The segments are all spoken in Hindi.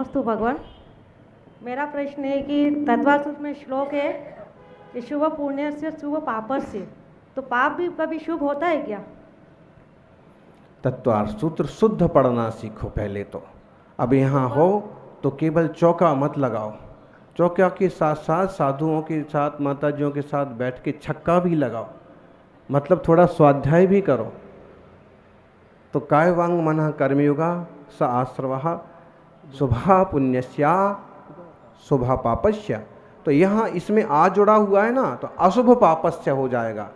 नमस्तु भगवान। मेरा प्रश्न है कि तत्वासूत्र में श्लोक है कि शुभ पुण्य से शुभ पाप से, तो पाप भी कभी शुभ होता है क्या? तत्वार्थ सूत्र शुद्ध पढ़ना सीखो पहले तो। अब यहाँ हो तो केवल चौका मत लगाओ, चौका के साथ साथ साधुओं के साथ माताजियों के साथ बैठ के छक्का भी लगाओ, मतलब थोड़ा स्वाध्याय भी करो। तो काय वांग मनः कर्मयुगा स आश्रवः शुभा पुण्यस्या शुभा पापस्य। तो यहाँ इसमें आ जुड़ा हुआ है ना, तो अशुभ पापस्य हो जाएगा।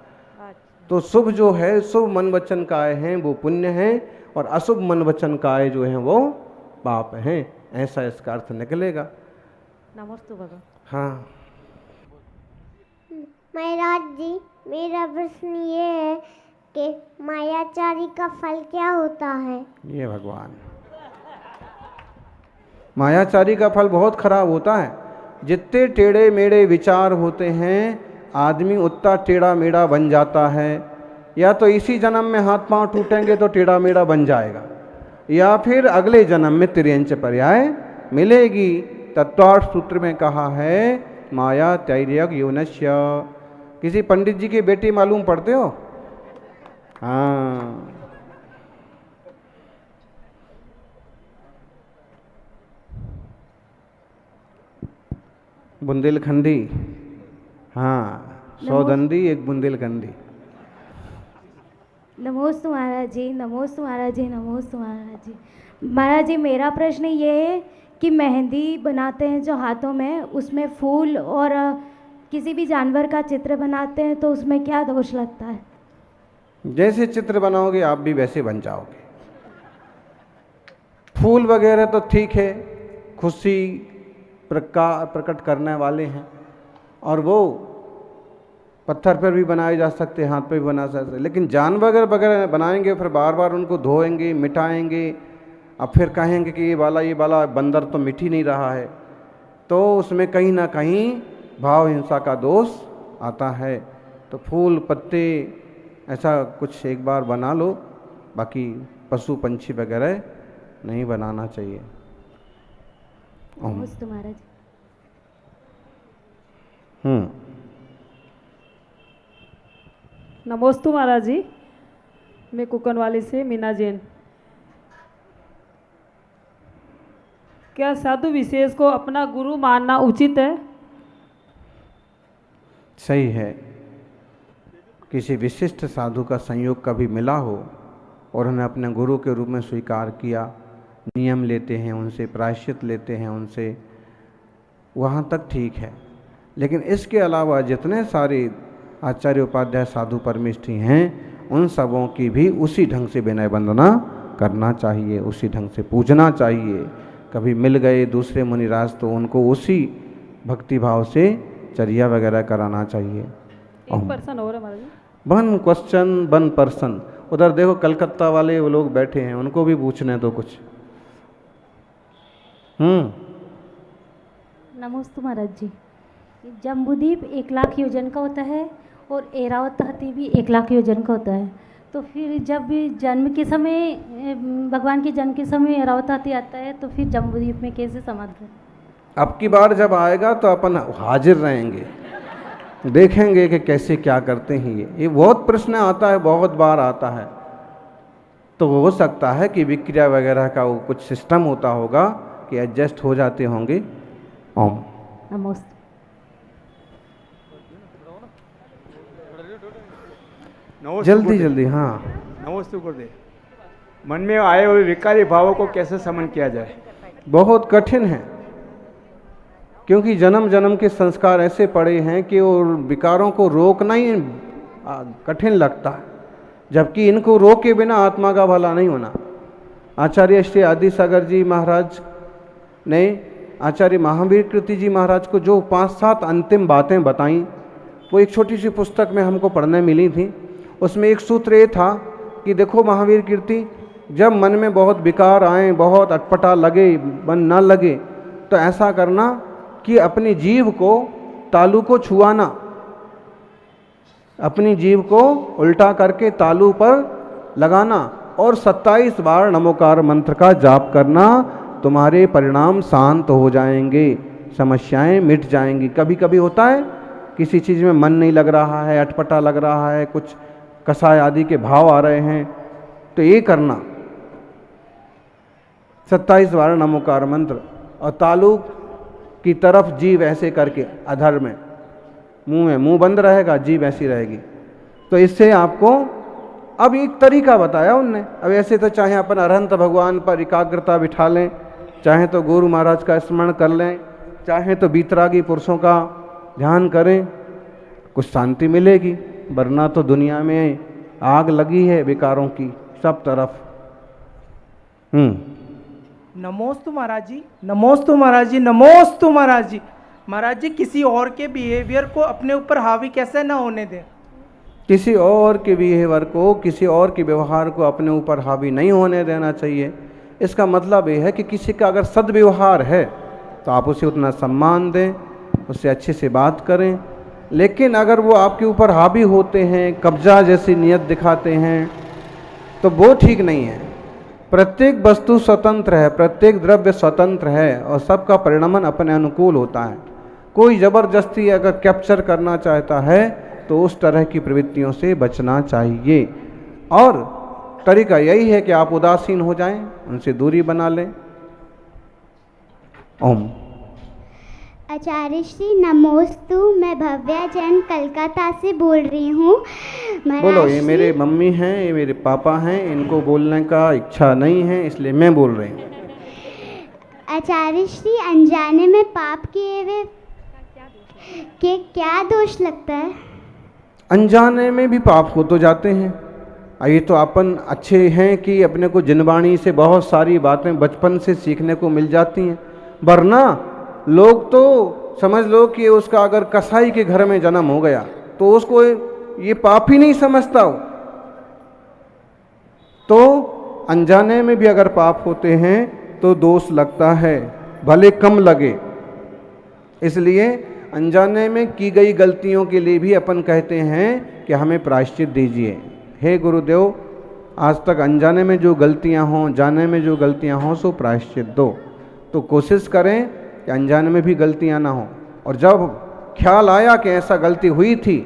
तो शुभ जो है शुभ मन वचन काय हैं वो पुण्य हैं, और अशुभ मन वचन काय जो हैं वो पाप हैं, ऐसा इसका अर्थ निकलेगा। नमस्तु भगवान। हाँ महाराज जी, मेरा प्रश्न ये है कि मायाचारी का फल क्या होता है? ये भगवान, मायाचारी का फल बहुत खराब होता है। जितने टेढ़े मेढ़े विचार होते हैं आदमी उतना टेढ़ा मेढ़ा बन जाता है। या तो इसी जन्म में हाथ पांव टूटेंगे तो टेढ़ा मेढ़ा बन जाएगा, या फिर अगले जन्म में तिर्यंच पर्याय मिलेगी। तत्वार्थ सूत्र में कहा है माया तैर्यक योनस्य। किसी पंडित जी की बेटी मालूम पढ़ते हो? हाँ, बुंदेलखंडी। हाँ, 100 दंडी एक बुंदेलखंडी। नमोस्तु महाराज जी, नमोस्तु महाराज जी, नमोस्तु महाराज जी। महाराज जी, मेरा प्रश्न ये है कि मेहंदी बनाते हैं जो हाथों में, उसमें फूल और किसी भी जानवर का चित्र बनाते हैं तो उसमें क्या दोष लगता है? जैसे चित्र बनाओगे आप भी वैसे बन जाओगे। फूल वगैरह तो ठीक है, खुशी प्रकट करने वाले हैं, और वो पत्थर पर भी बनाए जा सकते हैं, हाथ पर भी बना सकते हैं। लेकिन जानवर वगैरह बनाएंगे फिर बार बार उनको धोएंगे मिटाएंगे, अब फिर कहेंगे कि ये वाला बंदर तो मिट ही नहीं रहा है, तो उसमें कहीं ना कहीं भाव हिंसा का दोष आता है। तो फूल पत्ते ऐसा कुछ एक बार बना लो, बाकी पशु पंछी वगैरह नहीं बनाना चाहिए। नमोस्तु महाराज। नमोस्तु महाराज जी, मैं कुकनवाली से मीना जैन। क्या साधु विशेष को अपना गुरु मानना उचित है? सही है। किसी विशिष्ट साधु का संयोग कभी मिला हो और उन्हें अपने गुरु के रूप में स्वीकार किया, नियम लेते हैं उनसे, प्रायश्चित लेते हैं उनसे, वहाँ तक ठीक है। लेकिन इसके अलावा जितने सारे आचार्य उपाध्याय साधु परमिष्ठी हैं उन सबों की भी उसी ढंग से विनय वंदना करना चाहिए, उसी ढंग से पूजना चाहिए। कभी मिल गए दूसरे मुनिराज तो उनको उसी भक्ति भाव से चर्या वगैरह कराना चाहिए। एक पर्सन और हमारे जी। One question one person. उधर देखो कलकत्ता वाले वो लोग बैठे हैं, उनको भी पूछने दो कुछ। नमोस्तु महाराज जी। जम्बूद्वीप 1,00,000 योजन का होता है और ऐरावत हाथी भी 1,00,000 योजन का होता है, तो फिर जब भी जन्म के समय भगवान के जन्म के समय ऐरावत हाथी आता है तो फिर जम्बूद्वीप में कैसे समाधि? अब की बार जब आएगा तो अपन हाजिर रहेंगे, देखेंगे कि कैसे क्या करते हैं। ये बहुत प्रश्न आता है, बहुत बार आता है। तो हो सकता है कि विक्रिया वगैरह का वो कुछ सिस्टम होता होगा कि एडजस्ट हो जाते होंगे। ओम नमोस्तु। जल्दी जल्दी। हाँ, नमस्ते गुरुदेव। मन में आए हुए विकारी भावों को कैसे समन किया जाए? बहुत कठिन है, क्योंकि जन्म जन्म के संस्कार ऐसे पड़े हैं कि वो विकारों को रोकना ही कठिन लगता है, जबकि इनको रोके बिना आत्मा का भला नहीं होना। आचार्य श्री आदि सागर जी महाराज ने आचार्य महावीर कृति जी महाराज को जो 5-7 अंतिम बातें बताई, वो एक छोटी सी पुस्तक में हमको पढ़ने मिली थी। उसमें एक सूत्र ये था कि देखो महावीर कीर्ति, जब मन में बहुत विकार आए, बहुत अटपटा लगे, मन ना लगे, तो ऐसा करना कि अपनी जीभ को तालू को छुआना, अपनी जीभ को उल्टा करके तालू पर लगाना और 27 बार नमोकार मंत्र का जाप करना। तुम्हारे परिणाम शांत हो जाएंगे, समस्याएं मिट जाएंगी। कभी कभी होता है किसी चीज़ में मन नहीं लग रहा है, अटपटा लग रहा है, कुछ कसाय आदि के भाव आ रहे हैं, तो ये करना 27 बार नमोकार मंत्र, और तालु की तरफ जीभ ऐसे करके अधर में, मुंह बंद रहेगा, जीभ ऐसी रहेगी। तो इससे आपको अब एक तरीका बताया उनने। अब ऐसे तो चाहे अपन अरहंत भगवान पर एकाग्रता बिठा लें, चाहे तो गुरु महाराज का स्मरण कर लें, चाहे तो बीतरागी पुरुषों का ध्यान करें, कुछ शांति मिलेगी। वरना तो दुनिया में आग लगी है विकारों की सब तरफ। नमोस्तु महाराज जी, नमोस्तु महाराज जी, नमोस्तु महाराज जी। महाराज जी, किसी और के बिहेवियर को अपने ऊपर हावी कैसे ना होने दें। किसी और के बिहेवियर को, किसी और के व्यवहार को अपने ऊपर हावी नहीं होने देना चाहिए। इसका मतलब ये है कि किसी का अगर सद्व्यवहार है तो आप उसे उतना सम्मान दें, उससे अच्छे से बात करें। लेकिन अगर वो आपके ऊपर हावी होते हैं, कब्जा जैसी नीयत दिखाते हैं, तो वो ठीक नहीं है। प्रत्येक वस्तु स्वतंत्र है, प्रत्येक द्रव्य स्वतंत्र है, और सबका परिणमन अपने अनुकूल होता है। कोई ज़बरदस्ती अगर कैप्चर करना चाहता है तो उस तरह की प्रवृत्तियों से बचना चाहिए। और तरीका यही है कि आप उदासीन हो जाएं, उनसे दूरी बना लें। ओम। आचार्य श्री नमोस्तु, मैं भव्या जैन कलकत्ता से बोल रही हूँ। बोलो, ये मेरे मम्मी हैं, ये मेरे पापा हैं, इनको बोलने का इच्छा नहीं है, इसलिए मैं बोल रही हूँ। आचार्य श्री, अनजाने में पाप किए हुए के क्या दोष लगता है? अनजाने में भी पाप हो तो जाते हैं। ये तो अपन अच्छे हैं कि अपने को जिनवाणी से बहुत सारी बातें बचपन से सीखने को मिल जाती हैं। वरना लोग तो समझ लो कि उसका अगर कसाई के घर में जन्म हो गया तो उसको ये पाप ही नहीं समझता हो। तो अनजाने में भी अगर पाप होते हैं तो दोष लगता है, भले कम लगे। इसलिए अनजाने में की गई गलतियों के लिए भी अपन कहते हैं कि हमें प्रायश्चित दीजिए। हे गुरुदेव, आज तक अनजाने में जो गलतियां हों, जाने में जो गलतियां हों, सो प्रायश्चित दो। तो कोशिश करें कि अनजाने में भी गलतियां ना हों, और जब ख्याल आया कि ऐसा गलती हुई थी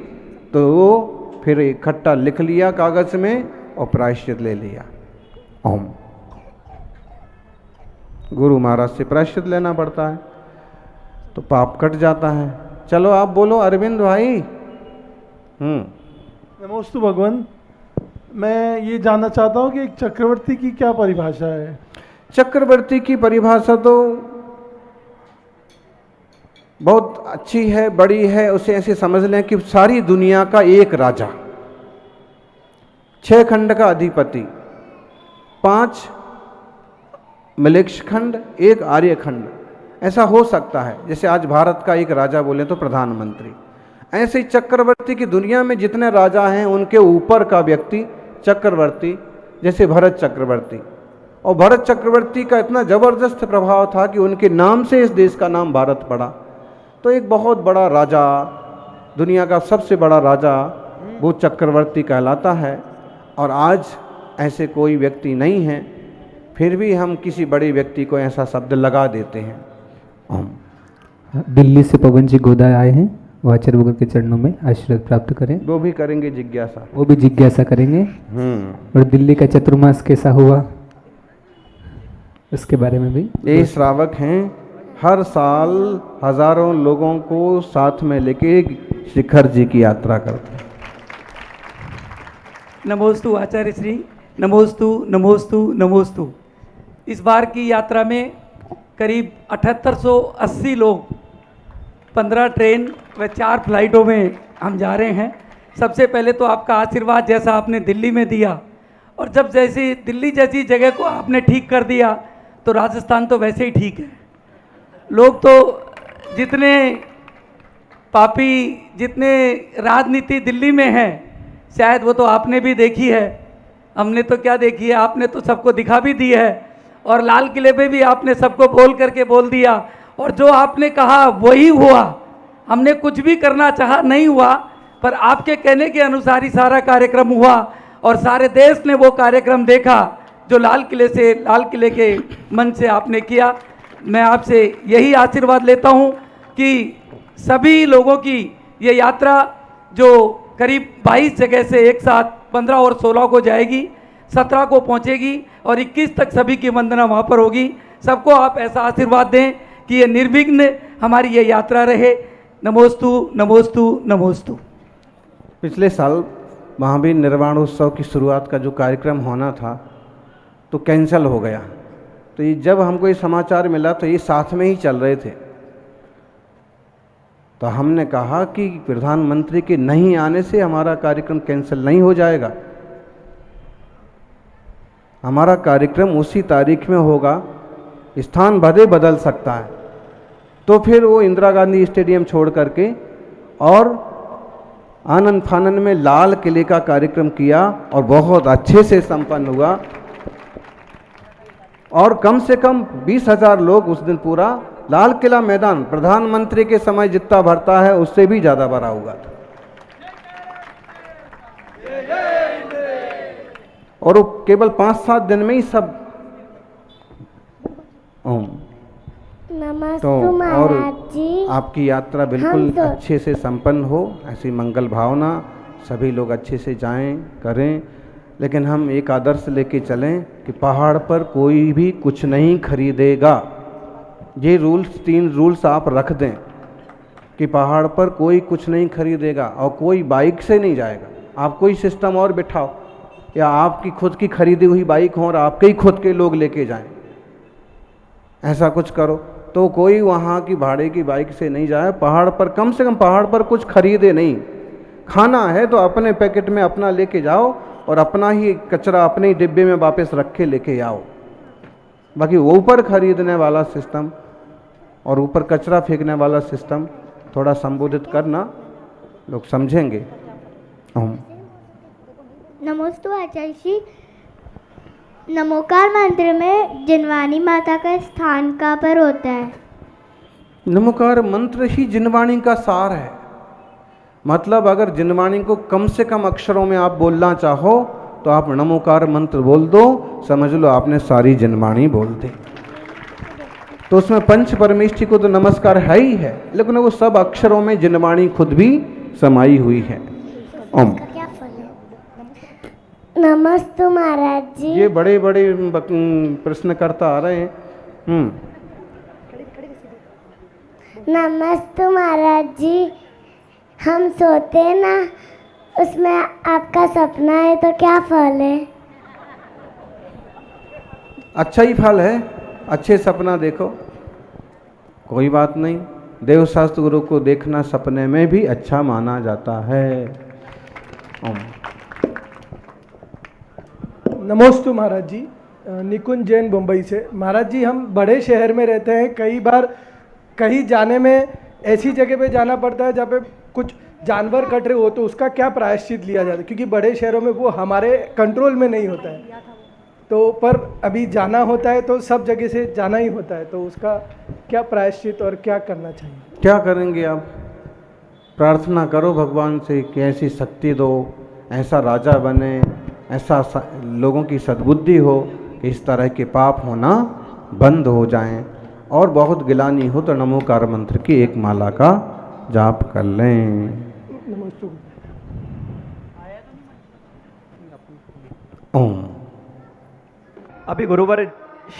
तो फिर इकट्ठा लिख लिया कागज़ में और प्रायश्चित ले लिया। ओम। गुरु महाराज से प्रायश्चित लेना पड़ता है तो पाप कट जाता है। चलो आप बोलो अरविंद भाई। नमोस्तु भगवान, मैं ये जानना चाहता हूँ कि एक चक्रवर्ती की क्या परिभाषा है? चक्रवर्ती की परिभाषा तो बहुत अच्छी है, बड़ी है। उसे ऐसे समझ लें कि सारी दुनिया का एक राजा, 6 खंड का अधिपति, 5 मिलेक्ष खंड, 1 आर्य खंड, ऐसा हो सकता है। जैसे आज भारत का एक राजा बोले तो प्रधानमंत्री, ऐसे ही चक्रवर्ती की दुनिया में जितने राजा हैं उनके ऊपर का व्यक्ति चक्रवर्ती, जैसे भरत चक्रवर्ती। और भरत चक्रवर्ती का इतना जबरदस्त प्रभाव था कि उनके नाम से इस देश का नाम भारत पड़ा। तो एक बहुत बड़ा राजा, दुनिया का सबसे बड़ा राजा, वो चक्रवर्ती कहलाता है। और आज ऐसे कोई व्यक्ति नहीं है, फिर भी हम किसी बड़े व्यक्ति को ऐसा शब्द लगा देते हैं। दिल्ली से पवन जी गोदाय आए हैं, वो आचार्य भगवान के चरणों में आशीर्वाद प्राप्त करें। वो भी करेंगे जिज्ञासा, वो भी जिज्ञासा करेंगे। और दिल्ली का चतुर्मास कैसा हुआ उसके बारे में भी। ये श्रावक हैं, हर साल हजारों लोगों को साथ में लेके शिखर जी की यात्रा करते हैं। नमोस्तु आचार्य श्री, नमोस्तु नमोस्तु नमोस्तु। इस बार की यात्रा में करीब 7880 लोग 15 ट्रेन व 4 फ्लाइटों में हम जा रहे हैं। सबसे पहले तो आपका आशीर्वाद जैसा आपने दिल्ली में दिया, और जब जैसी दिल्ली जैसी जगह को आपने ठीक कर दिया तो राजस्थान तो वैसे ही ठीक है। लोग तो जितने पापी, जितने राजनीति दिल्ली में है, शायद वो तो आपने भी देखी है, हमने तो क्या देखी है, आपने तो सबको दिखा भी दी है। और लाल किले पे भी आपने सबको बोल करके बोल दिया, और जो आपने कहा वही हुआ। हमने कुछ भी करना चाहा, नहीं हुआ, पर आपके कहने के अनुसार ही सारा कार्यक्रम हुआ और सारे देश ने वो कार्यक्रम देखा जो लाल किले के मन से आपने किया। मैं आपसे यही आशीर्वाद लेता हूं कि सभी लोगों की ये यात्रा जो करीब 22 जगह से एक साथ 15 और 16 को जाएगी, 17 को पहुंचेगी और 21 तक सभी की वंदना वहाँ पर होगी। सबको आप ऐसा आशीर्वाद दें कि ये निर्विघ्न हमारी ये यात्रा रहे। नमोस्तु नमोस्तु नमोस्तु। पिछले साल महावीर निर्वाण उत्सव की शुरुआत का जो कार्यक्रम होना था तो कैंसिल हो गया। तो ये जब हमको ये समाचार मिला तो ये साथ में ही चल रहे थे, तो हमने कहा कि प्रधानमंत्री के नहीं आने से हमारा कार्यक्रम कैंसिल नहीं हो जाएगा। हमारा कार्यक्रम उसी तारीख में होगा, स्थान भले बदल सकता है। तो फिर वो इंदिरा गांधी स्टेडियम छोड़ करके और आनंद फानन में लाल किले का कार्यक्रम किया और बहुत अच्छे से संपन्न हुआ और कम से कम 20,000 लोग उस दिन पूरा लाल किला मैदान प्रधानमंत्री के समय जितना भरता है उससे भी ज़्यादा भरा हुआ था। और वो केवल 5-7 दिन में ही सब नमस्ते तो महाराज और जी। आपकी यात्रा बिल्कुल हम तो- अच्छे से संपन्न हो, ऐसी मंगल भावना सभी लोग अच्छे से जाएं करें। लेकिन हम एक आदर्श लेके चलें कि पहाड़ पर कोई भी कुछ नहीं खरीदेगा। ये रूल्स 3 रूल्स आप रख दें कि पहाड़ पर कोई कुछ नहीं खरीदेगा और कोई बाइक से नहीं जाएगा। आप कोई सिस्टम और बिठाओ या आपकी खुद की खरीदी हुई बाइक हो और आपके ही खुद के लोग लेके जाएं, ऐसा कुछ करो। तो कोई वहाँ की भाड़े की बाइक से नहीं जाए। पहाड़ पर कम से कम पहाड़ पर कुछ खरीदे नहीं। खाना है तो अपने पैकेट में अपना लेके जाओ और अपना ही कचरा अपने ही डिब्बे में वापस रख के लेके आओ। बाकी वो ऊपर खरीदने वाला सिस्टम और ऊपर कचरा फेंकने वाला सिस्टम थोड़ा संबोधित करना, लोग समझेंगे। नमोस्तु आचार्य श्री। नमोकार मंत्र में जिनवाणी माता का स्थान कहाँ पर होता है? नमोकार मंत्र ही जिनवाणी का सार है। मतलब अगर जिनवाणी को कम से कम अक्षरों में आप बोलना चाहो तो आप नमोकार मंत्र बोल दो, समझ लो आपने सारी जिनवाणी बोल दी। तो उसमें पंच परमेष्ठी को तो नमस्कार है ही है, लेकिन वो सब अक्षरों में जिनवाणी खुद भी समाई हुई है। ओम। नमस्ते महाराज जी। ये बड़े बड़े प्रश्न करता आ रहे हैं। नमस्ते महाराज जी। हम सोते हैं ना, उसमें आपका सपना है तो क्या फल है? अच्छा ही फल है, अच्छे सपना देखो, कोई बात नहीं। देवशास्त्र गुरु को देखना सपने में भी अच्छा माना जाता है। ओम। नमोस्तु महाराज जी। निकुंज जैन मुंबई से। महाराज जी, हम बड़े शहर में रहते हैं, कई बार कहीं जाने में ऐसी जगह पे जाना पड़ता है जहाँ पे कुछ जानवर कट रहे हो, तो उसका क्या प्रायश्चित लिया जाता है? क्योंकि बड़े शहरों में वो हमारे कंट्रोल में नहीं होता है, तो पर अभी जाना होता है तो सब जगह से जाना ही होता है, तो उसका क्या प्रायश्चित और क्या करना चाहिए? क्या करेंगे आप? प्रार्थना करो भगवान से कि ऐसी शक्ति दो, ऐसा राजा बने, ऐसा लोगों की सद्बुद्धि हो कि इस तरह के पाप होना बंद हो जाएं। और बहुत गिलानी हो तो नमोकार मंत्र की एक माला का जाप कर लें। ओम। अभी गुरुवर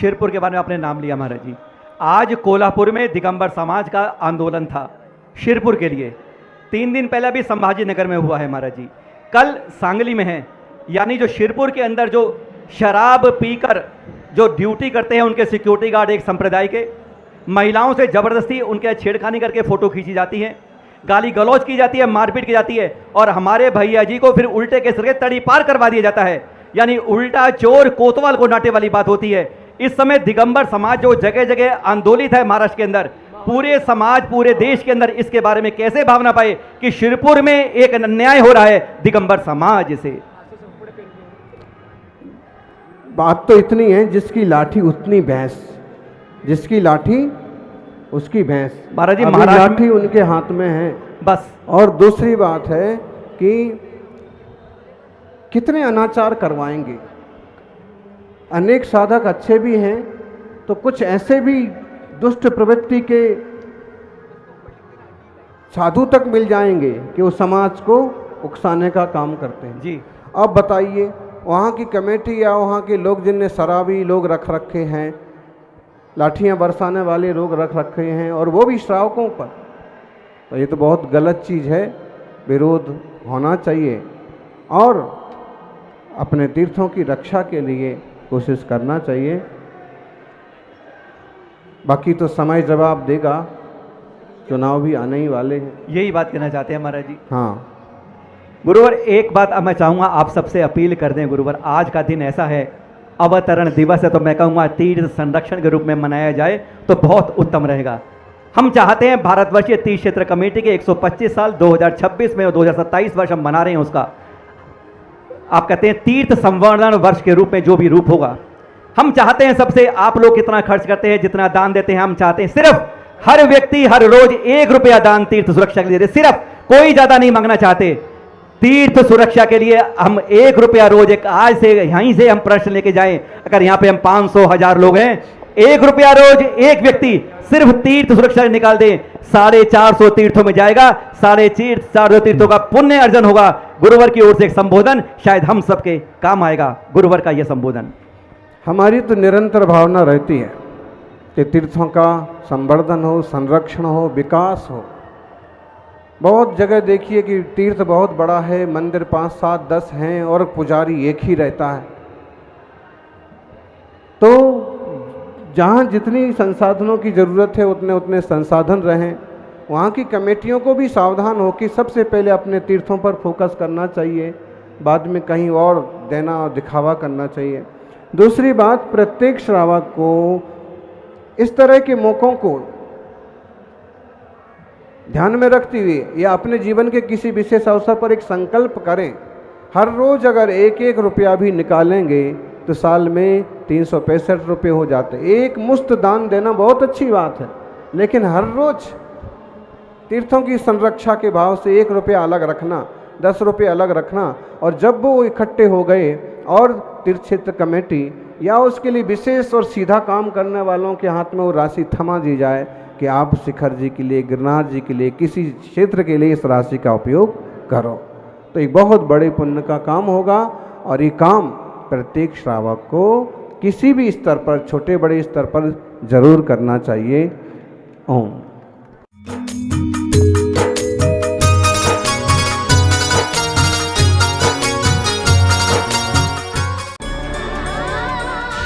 शिरपुर के बारे में आपने नाम लिया महाराज जी। आज कोल्हापुर में दिगंबर समाज का आंदोलन था शिरपुर के लिए। 3 दिन पहले भी संभाजी नगर में हुआ है महाराज जी। कल सांगली में है। यानी जो शिरपुर के अंदर जो शराब पीकर जो ड्यूटी करते हैं उनके सिक्योरिटी गार्ड एक संप्रदाय के, महिलाओं से ज़बरदस्ती उनके छेड़खानी करके फ़ोटो खींची जाती है, गाली गलौज की जाती है, मारपीट की जाती है और हमारे भैया जी को फिर उल्टे के सिर के तड़ी पार करवा दिया जाता है। यानी उल्टा चोर कोतवाल को डांटे वाली बात होती है। इस समय दिगंबर समाज जो जगह जगह आंदोलित है महाराष्ट्र के अंदर, पूरे समाज पूरे देश के अंदर इसके बारे में कैसे भावना पाए कि शिरपुर में एक अन्याय हो रहा है दिगंबर समाज से। बात तो इतनी है, जिसकी लाठी उतनी भैंस, जिसकी लाठी उसकी भैंस। महाराज जी, अभी लाठी उनके हाथ में है बस। और दूसरी बात है कि कितने अनाचार करवाएंगे, अनेक साधक अच्छे भी हैं तो कुछ ऐसे भी दुष्ट प्रवृत्ति के साधु तक मिल जाएंगे कि वो समाज को उकसाने का काम करते हैं। जी अब बताइए, वहाँ की कमेटी या वहाँ के लोग जिनने शराबी लोग रख रखे हैं, लाठियाँ बरसाने वाले लोग रख रखे हैं, और वो भी श्रावकों पर, तो ये तो बहुत गलत चीज़ है। विरोध होना चाहिए और अपने तीर्थों की रक्षा के लिए कोशिश करना चाहिए। बाकी तो समय जवाब देगा, चुनाव भी आने ही वाले हैं। यही बात कहना चाहते हैं महाराज जी। हाँ गुरुवर, एक बात अब मैं चाहूँगा आप सबसे अपील कर दें गुरुवर, आज का दिन ऐसा है, अवतरण दिवस है, तो मैं कहूँगा तीर्थ संरक्षण के रूप में मनाया जाए तो बहुत उत्तम रहेगा। हम चाहते हैं भारतवर्षीय तीर्थ क्षेत्र कमेटी के 125 साल 2026 में और 2027 वर्ष हम मना रहे हैं उसका, आप कहते हैं तीर्थ संवर्धन वर्ष के रूप में जो भी रूप होगा, हम चाहते हैं सबसे, आप लोग कितना खर्च करते हैं, जितना दान देते हैं, हम चाहते हैं सिर्फ हर व्यक्ति हर रोज 1 रुपया दान तीर्थ सुरक्षा के लिए दे, सिर्फ, कोई ज्यादा नहीं मांगना चाहते। तीर्थ सुरक्षा के लिए हम 1 रुपया रोज, एक आज से यहीं से हम प्रश्न लेके जाएं, अगर यहाँ पे हम 500,000 लोग हैं, 1 रुपया रोज एक व्यक्ति सिर्फ तीर्थ सुरक्षा निकाल दे, 450 तीर्थों में जाएगा, 450 तीर्थों का पुण्य अर्जन होगा। गुरुवर की ओर से एक संबोधन शायद हम सबके काम आएगा। गुरुवर का यह संबोधन हमारी तो निरंतर भावना रहती है कि तीर्थों का संवर्धन हो, संरक्षण हो, विकास हो। बहुत जगह देखिए कि तीर्थ बहुत बड़ा है, मंदिर 5, 7, 10 हैं और पुजारी एक ही रहता है। तो जहाँ जितनी संसाधनों की ज़रूरत है उतने उतने संसाधन रहें। वहाँ की कमेटियों को भी सावधान हो कि सबसे पहले अपने तीर्थों पर फोकस करना चाहिए, बाद में कहीं और देना और दिखावा करना चाहिए। दूसरी बात, प्रत्येक श्रावक को इस तरह के मौक़ों को ध्यान में रखते हुए या अपने जीवन के किसी विशेष अवसर पर एक संकल्प करें, हर रोज़ अगर 1-1 रुपया भी निकालेंगे तो साल में 365 रुपये हो जाते। एक मुफ्त दान देना बहुत अच्छी बात है, लेकिन हर रोज़ तीर्थों की संरक्षा के भाव से 1 रुपया अलग रखना, 10 रुपये अलग रखना, और जब वो इकट्ठे हो गए और तीर्थ क्षेत्र कमेटी या उसके लिए विशेष और सीधा काम करने वालों के हाथ में वो राशि थमा दी जाए कि आप शिखर जी के लिए, गिरनार जी के लिए, किसी क्षेत्र के लिए इस राशि का उपयोग करो, तो एक बहुत बड़े पुण्य का काम होगा। और ये काम प्रत्येक श्रावक को किसी भी स्तर पर, छोटे बड़े स्तर पर जरूर करना चाहिए। ओम।